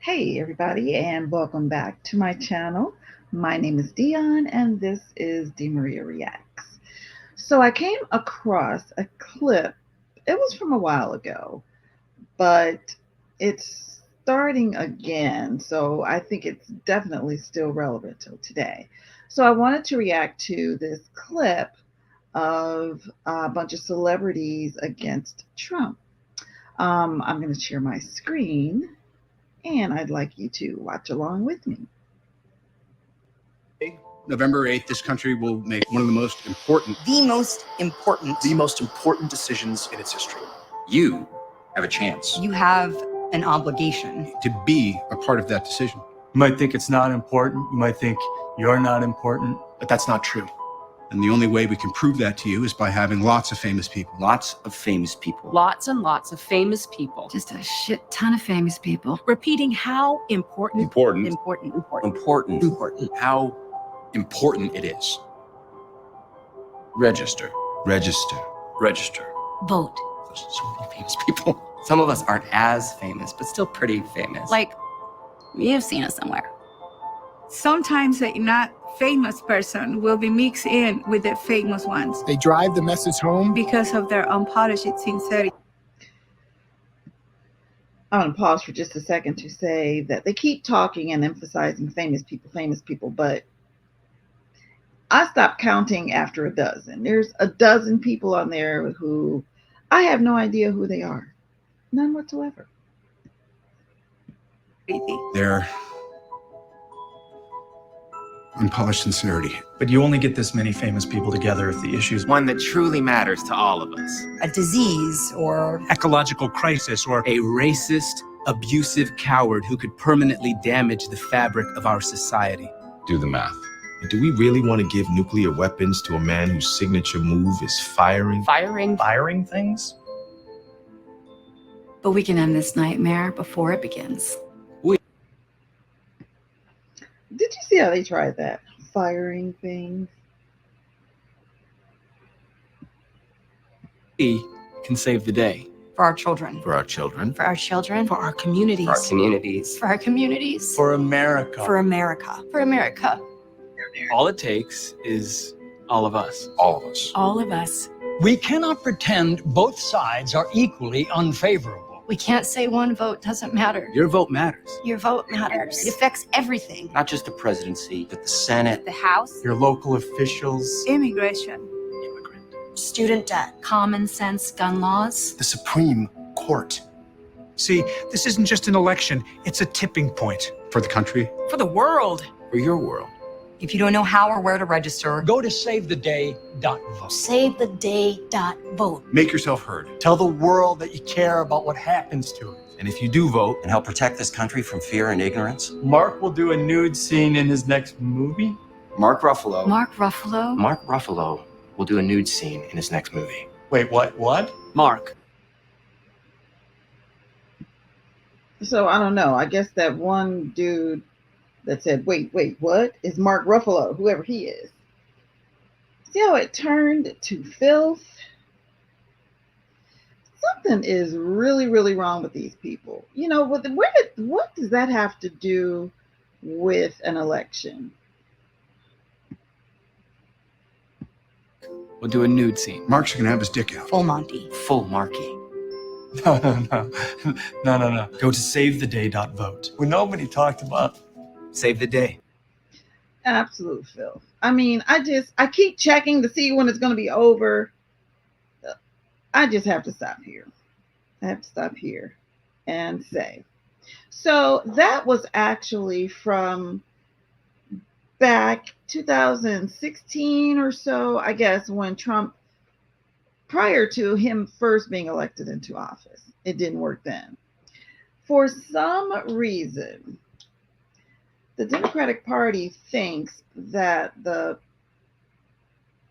Hey everybody, and welcome back to my channel. My name is Dion and this is Di Maria Reacts. So I came across a clip. It was from a while ago, but it's starting again, so I think it's definitely still relevant till today. So I wanted to react to this clip of a bunch of celebrities against Trump. I'm going to share my screen and I'd like you to watch along with me. November 8th, this country will make one of the most important decisions in its history. You have a chance. You have an obligation to be a part of that decision. You might think it's not important. You might think you're not important, but that's not true. And the only way we can prove that to you is by having lots of famous people. Lots of famous people. Lots and lots of famous people. Just a shit ton of famous people. Repeating how important. How important it is. Register. Vote. There's so many famous people. Some of us aren't as famous, but still pretty famous. Like, you've seen us somewhere. Sometimes a not famous person will be mixed in with the famous ones. They drive the message home because of their unpolished sincerity. I want to pause for just a second to say that they keep talking and emphasizing famous people, but I stopped counting after a dozen. There's a dozen people on there who I have no idea who they are. None whatsoever. They're unpolished sincerity. but you only get this many famous people together if the issue's one that truly matters to all of us. A disease or ecological crisis or A racist, abusive coward who could permanently damage the fabric of our society. Do the math. Do we really want to give nuclear weapons to a man whose signature move is firing? firing things. But we can end this nightmare before it begins. Did you see how they tried that? Firing things. We can save the day. for our children. For our children. For our children. For our communities. For our communities. For our communities. For America. For America. For America. All it takes is all of us. All of us. All of us. We cannot pretend both sides are equally unfavorable. We can't say one vote doesn't matter. Your vote matters. Your vote matters. It affects everything. Not just the presidency, but the Senate. The House. Your local officials. Immigration. Student debt. Common sense gun laws. The Supreme Court. See, this isn't just an election, it's a tipping point. For the country. For the world. For your world. If you don't know how or where to register, Go to savetheday.vote. Savetheday.vote. Make yourself heard. Tell the world that you care about what happens to it. And if you do vote, And help protect this country from fear and ignorance. Mark will do a nude scene in his next movie. Mark Ruffalo. Mark Ruffalo. Mark Ruffalo will do a nude scene in his next movie. Wait, what? Mark. So I don't know. I guess that one dude that said, wait, what? Is Mark Ruffalo, whoever he is. See how it turned to filth? Something is really, really wrong with these people. You know, what does that have to do with an election? We'll do a nude scene. Mark's going to have his dick out. full Monty. Full Marky. No. Go to savetheday.vote. Well, nobody talked about Save the day. Absolute filth. I mean, I keep checking to see when it's going to be over. I just have to stop here. I have to stop here and say. So that was actually from back 2016 or so, I guess, when Trump, prior to him first being elected into office. It didn't work then. For some reason, the Democratic Party thinks that the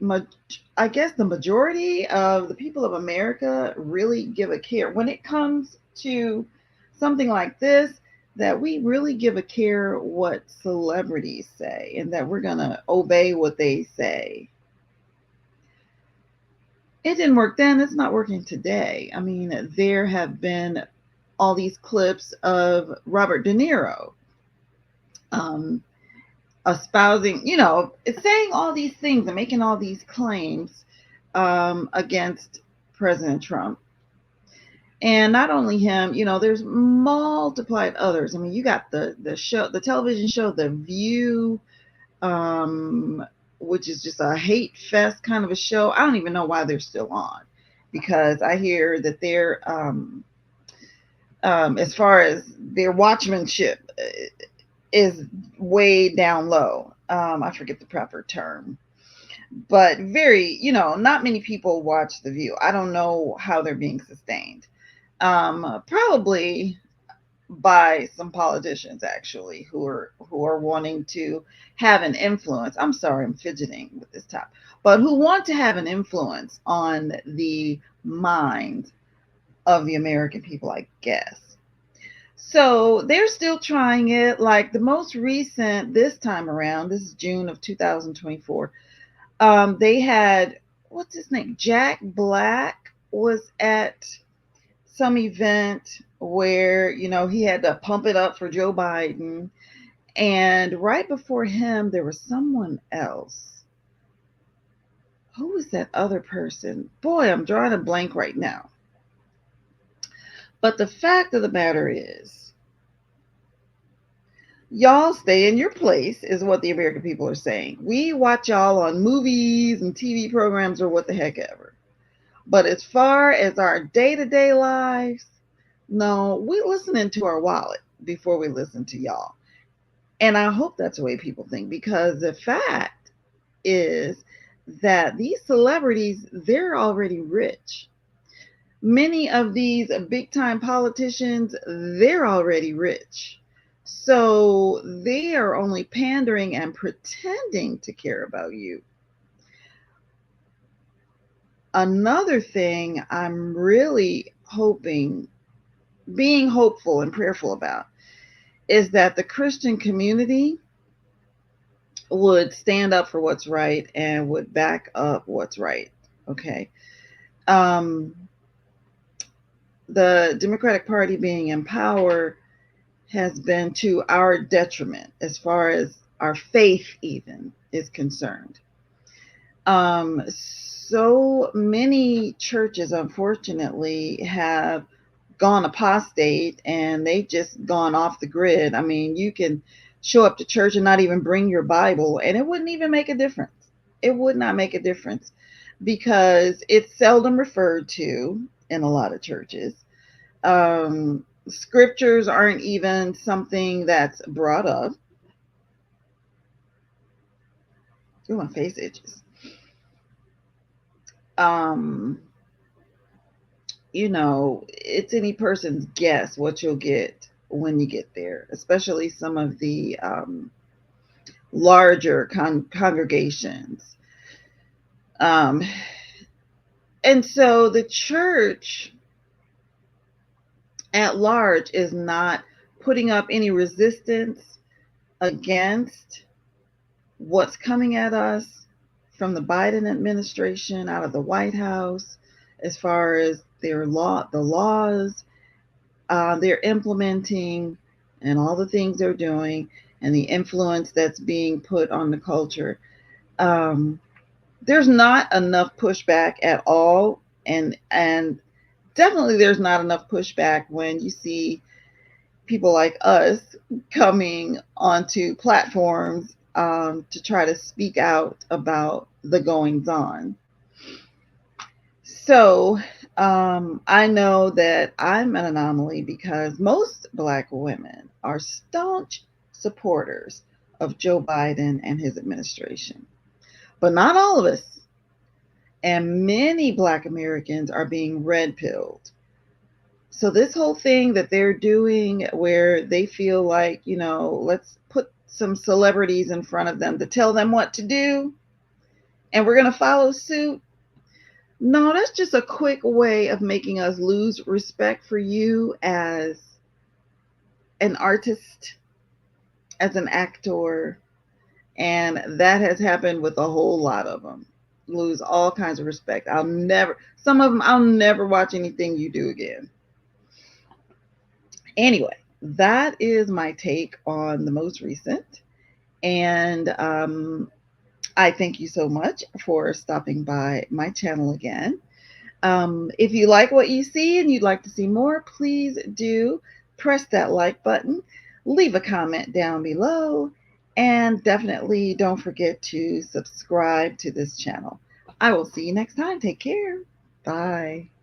majority of the people of America really give a care when it comes to something like this, that we really give a care what celebrities say and that we're going to obey what they say. It didn't work then. It's not working today. I mean, there have been all these clips of Robert De Niro um, espousing, saying all these things and making all these claims against President Trump. And not only him, there's multiplied others. I mean, you got the show, the television show, The View, which is just a hate fest kind of a show. I don't even know why they're still on, because I hear that they're, as far as their watchmanship is way down low. I forget the proper term, but very, not many people watch The View. I don't know how they're being sustained. Probably by some politicians, actually, who are wanting to have an influence. I'm sorry, I'm fidgeting with this top, but who want to have an influence on the mind of the American people, I guess. So they're still trying it. Like the most recent, this time around, this is June of 2024. They had, what's his name? Jack Black was at some event where, he had to pump it up for Joe Biden. And right before him, there was someone else. Who was that other person? Boy, I'm drawing a blank right now. But the fact of the matter is, y'all stay in your place, is what the American people are saying. We watch y'all on movies and TV programs or what the heck ever. But as far as our day-to-day lives, no, we listening to our wallet before we listen to y'all. And I hope that's the way people think, because the fact is that these celebrities, they're already rich. Many of these big-time politicians, they're already rich. So they are only pandering and pretending to care about you. Another thing I'm really being hopeful and prayerful about, is that the Christian community would stand up for what's right and would back up what's right. Okay. The Democratic Party being in power has been to our detriment as far as our faith even is concerned. So many churches, unfortunately, have gone apostate and they've just gone off the grid. I mean, you can show up to church and not even bring your Bible, and it wouldn't even make a difference. It would not make a difference, because it's seldom referred to in a lot of churches. Scriptures aren't even something that's brought up. Ooh, my face itches. It's any person's guess what you'll get when you get there, especially some of the larger congregations. And so the church at large is not putting up any resistance against what's coming at us from the Biden administration out of the White House, as far as the laws they're implementing and all the things they're doing and the influence that's being put on the culture. There's not enough pushback at all. And definitely there's not enough pushback when you see people like us coming onto platforms to try to speak out about the goings on. So I know that I'm an anomaly, because most Black women are staunch supporters of Joe Biden and his administration, but not all of us. And many Black Americans are being red-pilled. So this whole thing that they're doing, where they feel like, let's put some celebrities in front of them to tell them what to do, and we're going to follow suit. No, that's just a quick way of making us lose respect for you as an artist, as an actor. And that has happened with a whole lot of them. Lose all kinds of respect. I'll never watch anything you do again. Anyway, that is my take on the most recent. And I thank you so much for stopping by my channel again. If you like what you see and you'd like to see more, please do press that like button, leave a comment down below, and definitely don't forget to subscribe to this channel. I will see you next time. Take care. Bye.